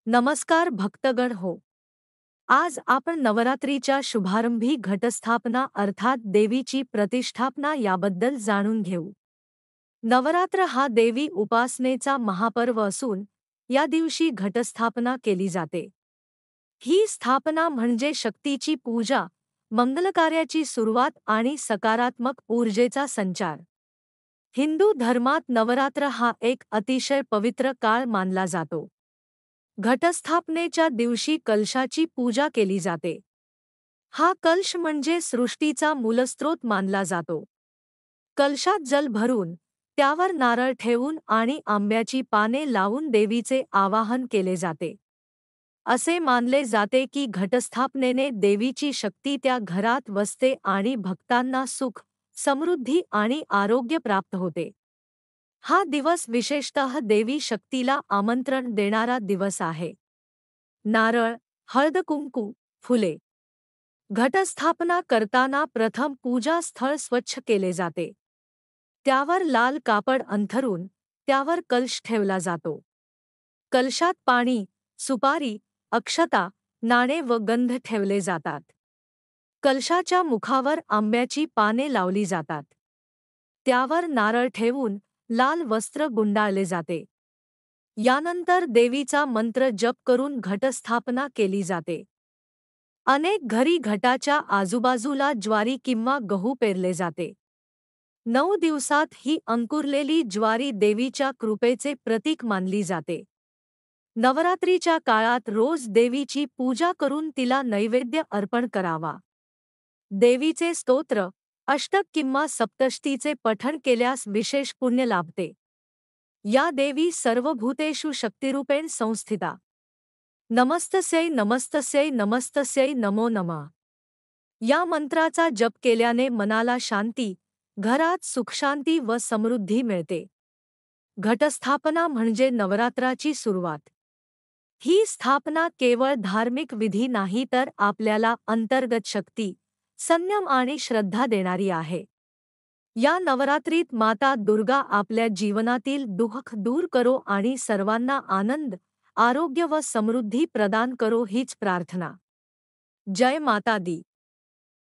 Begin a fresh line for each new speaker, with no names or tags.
नमस्कार भक्तगण हो. आज आपण नवरात्रीच्या शुभारंभी घटस्थापना अर्थात देवीची प्रतिष्ठापना याबद्दल जाणून घेऊ. नवरात्र हा देवी उपासनेचा महापर्व असून या दिवशी घटस्थापना केली जाते. ही स्थापना म्हणजे शक्तीची पूजा, मंगलकार्याची सुरुवात आणि सकारात्मक ऊर्जेचा संचार. हिंदू धर्मात नवरात्र हा एक अतिशय पवित्र काळ मानला जातो. घटस्थापनेच्या दिवशी कलशाची पूजा केली जाते. हा कलश म्हणजे सृष्टीचा मूलस्रोत मानला जातो. कलशात जल भरून, त्यावर नारळ ठेवून आणि आंब्याची पाने लावून देवीचे आवाहन केले जाते. असे मानले जाते की घटस्थापनेने देवीची शक्ती त्या घरात वसते आणि भक्तांना सुख, समृद्धी आणि आरोग्य प्राप्त होते. हा दिवस विशेषतः देवी शक्तीला आमंत्रण देणारा दिवस आहे. नारळ, हळद-कुंकू, फुले. घटस्थापना करताना प्रथम पूजास्थळ स्वच्छ केले जाते. त्यावर लाल कापड अंथरून त्यावर कलश ठेवला जातो. कलशात पाणी, सुपारी, अक्षता, नाणे व गंध ठेवले जातात. कलशाच्या मुखावर आंब्याची पाने लावली जातात. त्यावर नारळ ठेवून लाल वस्त्र गुंडाळले जाते. यानंतर देवीचा मंत्र जप करून घटस्थापना केली जाते. अनेक घरी घटाच्या आजूबाजूला ज्वारी किंवा गहू पेरले जाते. 9 दिवसात ही अंकुरलेली ज्वारी देवीच्या कृपेचे प्रतीक मानली जाते. नवरात्रीच्या काळात रोज देवीची पूजा करून तिला नैवेद्य अर्पण करावा. देवीचे स्तोत्र, अष्टक किंवा सप्तशतीचे पठण केल्यास विशेष पुण्य लाभते. या देवी सर्वभूतेषु शक्तिरूपेण संस्थिता. नमस्तस्यै नमस्तस्यै नमस्तस्यै नमो नमः. या मंत्राचा जप केल्याने मनाला शांती, घरात सुखशांती व समृद्धी मिळते. घटस्थापना म्हणजे नवरात्राची सुरुवात. ही स्थापना केवळ धार्मिक विधी नाही तर आपल्याला अंतर्गत शक्ती, संयम आणि श्रद्धा देणारी आहे. या नवरात्रीत माता दुर्गा आपल्या जीवनातील दुःख दूर करो आणि सर्वांना आनंद, आरोग्य व समृद्धी प्रदान करो हीच प्रार्थना. जय माता दी.